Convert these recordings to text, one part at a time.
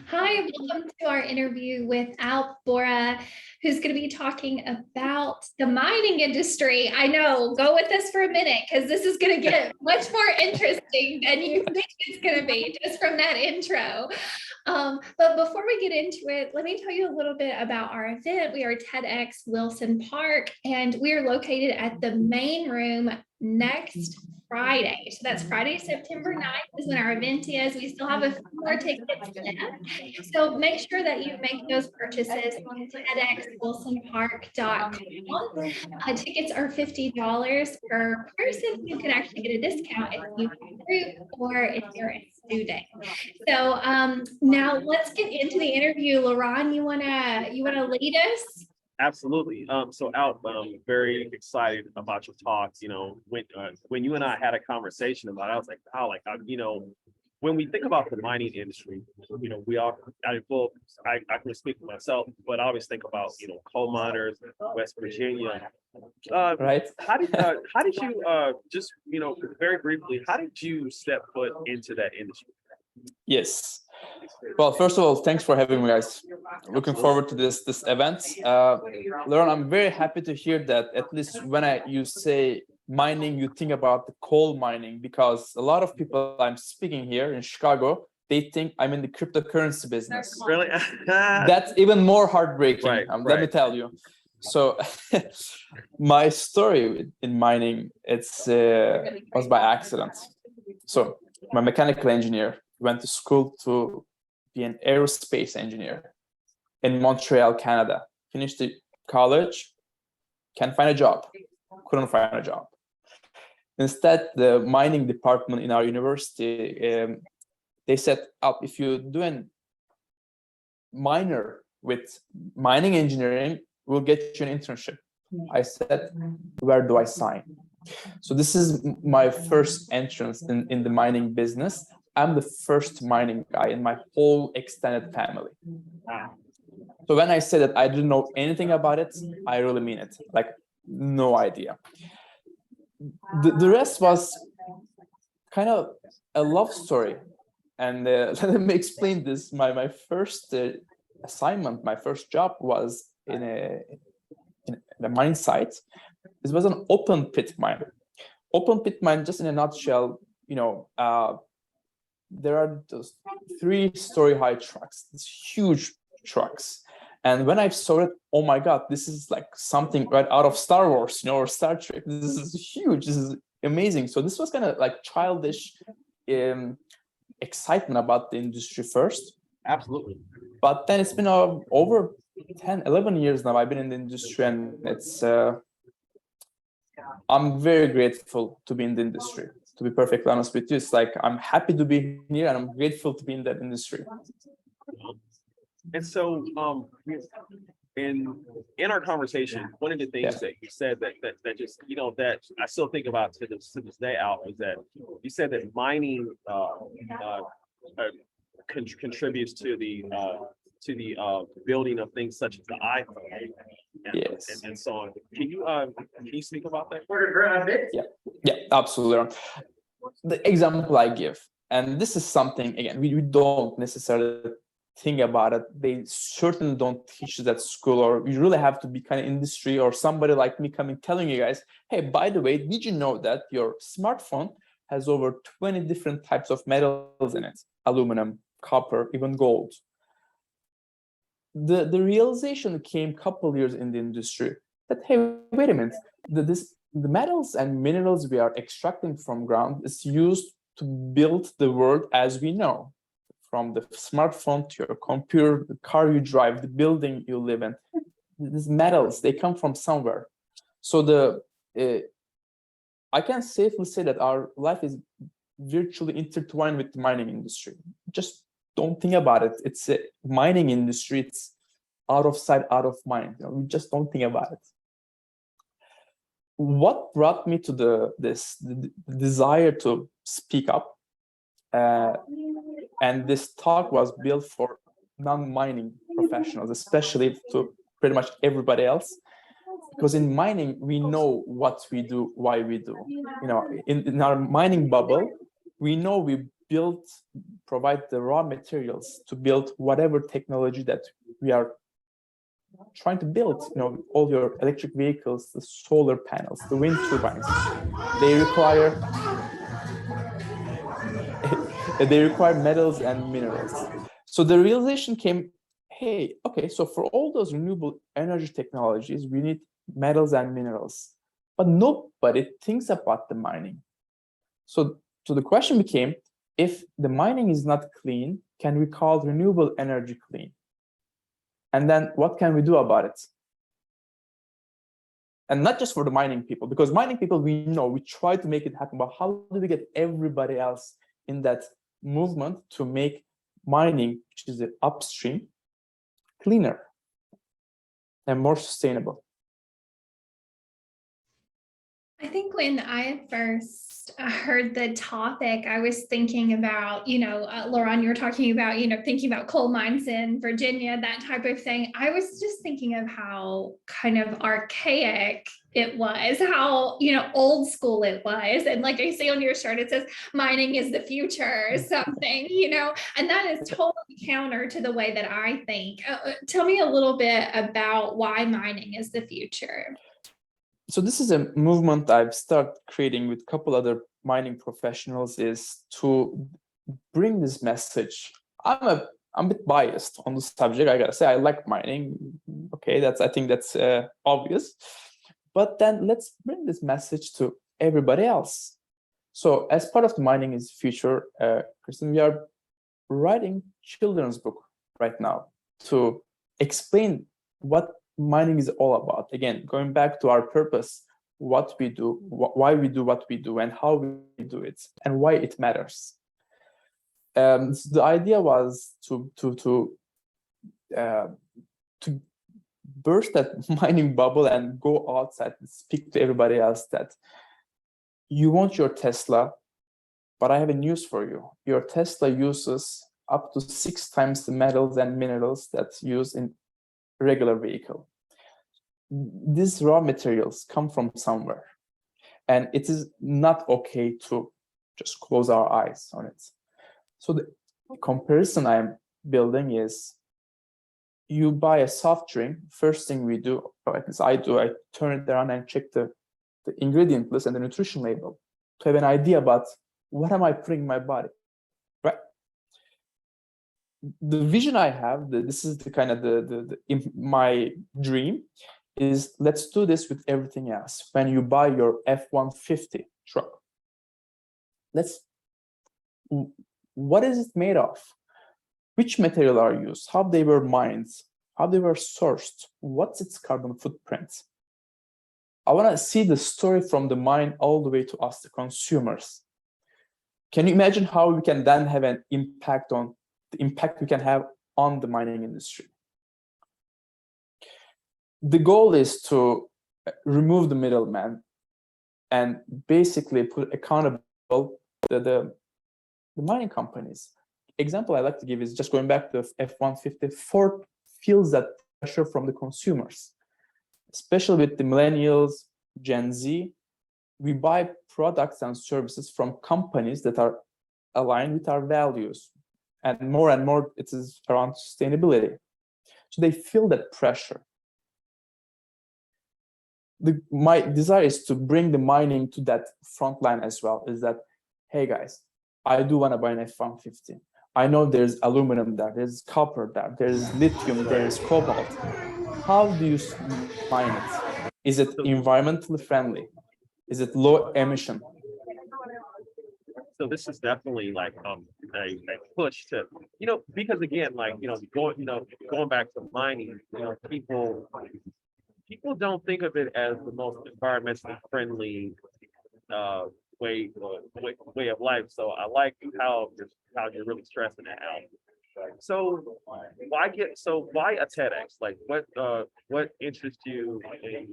Hi, welcome to our interview with Al Bora, who's going to be talking about the mining industry. I know, go with us for a minute because this is going to get much more interesting than you think it's going to be just from that intro. But before we get into it, let me tell you a little bit about our event. We are TedX Wilson Park, and we are located at the main room next Friday. So that's Friday, September 9th is when our event is. We still have a few more tickets left. So make sure that you make those purchases on TedXWilsonPark.com. Tickets are $50 per person. You can actually get a discount if you have a group or if you're a student. So now let's get into the interview. Laron, you wanna lead us? Absolutely. So Al, very excited about your talks. When you and I had a conversation about it, I was like, wow, when we think about the mining industry, we all, I can speak for myself, but I always think about, coal miners, West Virginia. Right. How did you just, very briefly, how did you step foot into that industry? Yes. Well, first of all, thanks for having me, guys. Looking forward to this event. Lauren, I'm very happy to hear that at least when you say mining, you think about the coal mining, because a lot of people I'm speaking here in Chicago, they think I'm in the cryptocurrency business. Really? That's even more heartbreaking. Let me tell you. So my story in mining, was by accident. So I'm a mechanical engineer, went to school to be an aerospace engineer in Montreal, Canada. Finished the college, can't find a job, couldn't find a job. Instead, the mining department in our university, they set up, if you do a minor with mining engineering, we'll get you an internship. I said, where do I sign? So this is my first entrance in the mining business. I'm the first mining guy in my whole extended family. So when I say that I didn't know anything about it, I really mean it. Like, no idea. The rest was kind of a love story. And let me explain this. My first assignment, my first job was in a mine site. This was an open pit mine. Open pit mine, just in a nutshell, there are those 3-story high trucks, these huge trucks. And when I saw it, oh my God, this is like something right out of Star Wars, or Star Trek. This is huge. This is amazing. So this was kind of like childish excitement about the industry first. Absolutely. But then it's been over 10, 11 years now I've been in the industry, and I'm very grateful to be in the industry. To be perfectly honest with you, it's like I'm happy to be here and I'm grateful to be in that industry. And so, in our conversation, one of the things that you said that just that I still think about to this day, Al, is that you said that mining contributes to the building of things such as the iPhone and so on. Can you speak about that? Yeah, absolutely. The example I give, and this is something, again, we don't necessarily think about it. They certainly don't teach it at school, or you really have to be kind of industry or somebody like me coming telling you guys, hey, by the way, did you know that your smartphone has over 20 different types of metals in it? Aluminum, copper, even gold. The realization came a couple years in the industry that, hey, wait a minute, the metals and minerals we are extracting from ground is used to build the world as we know, from the smartphone to your computer, the car you drive, the building you live in. These metals, they come from somewhere. So I can safely say that our life is virtually intertwined with the mining industry. Just don't think about it. It's a mining industry. It's out of sight, out of mind. We just don't think about it. What brought me to the desire to speak up, and this talk was built for non-mining professionals, especially to pretty much everybody else, because in mining we know what we do, why we do. In our mining bubble, we know we provide the raw materials to build whatever technology that we are trying to build. All your electric vehicles, the solar panels, the wind turbines, they require metals and minerals. So the realization came, hey, okay, so for all those renewable energy technologies, we need metals and minerals, but nobody thinks about the mining. So the question became, if the mining is not clean, can we call renewable energy clean? And then what can we do about it? And not just for the mining people, because mining people, we try to make it happen, but how do we get everybody else in that movement to make mining, which is the upstream, cleaner and more sustainable? I think when I first heard the topic, I was thinking about, Laurent, you were talking about, thinking about coal mines in Virginia, that type of thing. I was just thinking of how kind of archaic it was, how, old school it was. And like I see on your shirt, it says mining is the future or something, and that is totally counter to the way that I think. Tell me a little bit about why mining is the future. So this is a movement I've started creating with a couple other mining professionals, is to bring this message. I'm a bit biased on the subject, I gotta say. I like mining. Okay, I think that's obvious. But then let's bring this message to everybody else. So as part of the Mining is Future, Kristen, we are writing children's book right now to explain what mining is all about. Again, going back to our purpose, what we do, why we do what we do, and how we do it, and why it matters. So the idea was to burst that mining bubble and go outside and speak to everybody else that you want your Tesla, but I have a news for you. Your Tesla uses up to 6 times the metals and minerals that's used in regular vehicle. These raw materials come from somewhere, and it is not okay to just close our eyes on it. So the comparison I'm building is, you buy a soft drink, first thing we do, or at least I do, I turn it around and check the ingredient list and the nutrition label to have an idea about what am I putting in my body, right? The vision I have, this is the kind of my dream, is let's do this with everything else. When you buy your F-150 truck, what is it made of? Which material are used? How they were mined? How they were sourced? What's its carbon footprint? I want to see the story from the mine all the way to us, the consumers. Can you imagine how we can then have an impact on the impact we can have on the mining industry? The goal is to remove the middleman and basically put accountable the mining companies. Example I like to give is just going back to F-150. Ford feels that pressure from the consumers, especially with the millennials, Gen Z. We buy products and services from companies that are aligned with our values, and more it is around sustainability. So they feel that pressure. My desire is to bring the mining to that front line as well, is that, hey guys, I do want to buy an F-150. I know there's aluminum there, there's copper there, there's lithium, there's cobalt. How do you mine it? Is it environmentally friendly? Is it low emission? So this is definitely like a push to, because again, like, going back to mining, people don't think of it as the most environmentally friendly way of life. So I like how you're really stressing that out. So why a TEDx? Like what interests you in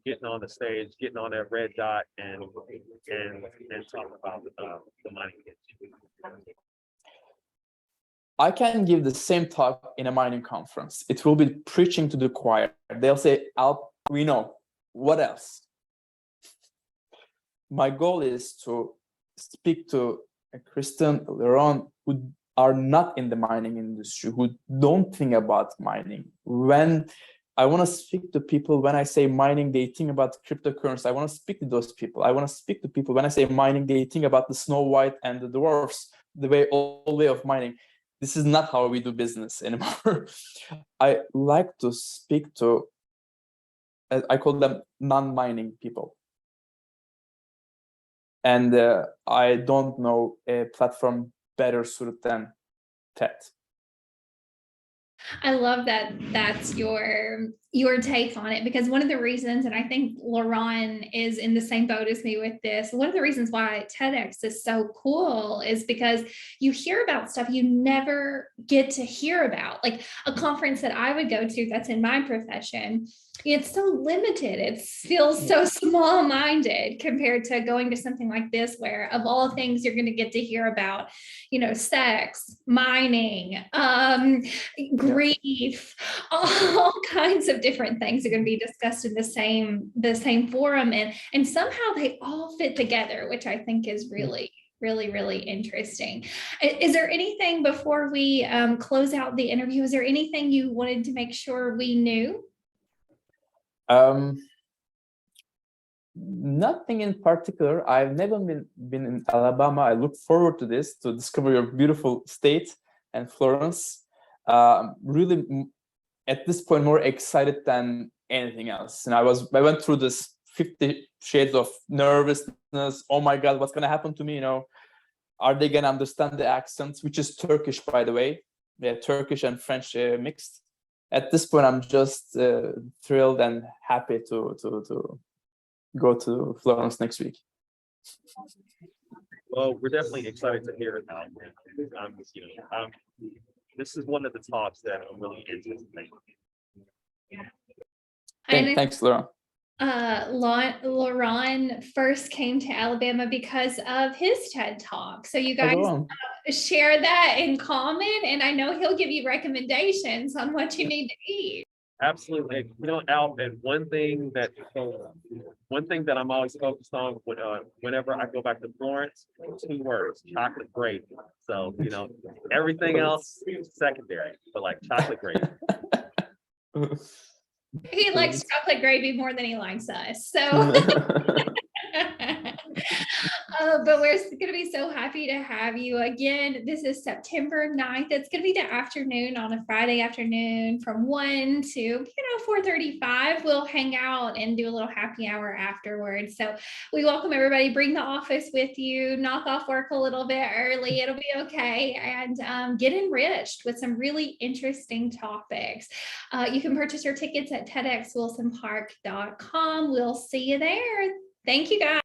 getting on the stage, getting on that red dot and talking about the mining industry? I can give the same talk in a mining conference. It will be preaching to the choir. They'll say, Alp, we know. What else? My goal is to speak to Kristen, Laurent, who are not in the mining industry, who don't think about mining. When I want to speak to people, when I say mining, they think about cryptocurrency. I want to speak to those people. I want to speak to people when I say mining, they think about the Snow White and the dwarfs, the old way of mining. This is not how we do business anymore. I like to speak to, I call them non-mining people. And I don't know a platform better suited than TED. I love that that's your take on it, because one of the reasons, and I think Laurent is in the same boat as me with this, one of the reasons why TEDx is so cool is because you hear about stuff you never get to hear about. Like a conference that I would go to that's in my profession, it's so limited. It feels so small-minded compared to going to something like this, where of all things you're going to get to hear about, sex, mining, grief, all kinds of different things are going to be discussed in the same forum, and somehow they all fit together, which I think is really really interesting. Is there anything before we close out the interview? Is there anything you wanted to make sure we knew? Nothing in particular. I've never been in Alabama. I look forward to this, to discover your beautiful state and Florence. Really, at this point, more excited than anything else. And I went through this 50 shades of nervousness. Oh my God, what's gonna happen to me? Are they gonna understand the accents, which is Turkish, by the way? Yeah, Turkish and French mixed. At this point, I'm just thrilled and happy to go to Florence next week. Well, we're definitely excited to hear it now. This is one of the talks that I'm really anticipating. Thanks, Laura. Laurent first came to Alabama because of his TED Talk. So you guys share that in common, and I know he'll give you recommendations on what you need to eat. Absolutely. Al, and one thing that I'm always focused on whenever I go back to Florence, 2 words: chocolate gravy. So, everything else secondary, but like chocolate gravy. He likes chocolate gravy more than he likes us. So but we're going to be so happy to have you again. This is September 9th. It's going to be the afternoon, on a Friday afternoon, from 1 to 4:35. We'll hang out and do a little happy hour afterwards. So we welcome everybody. Bring the office with you, knock off work a little bit early. It'll be okay. And get enriched with some really interesting topics. You can purchase your tickets at TedXWilsonPark.com. We'll see you there. Thank you, guys.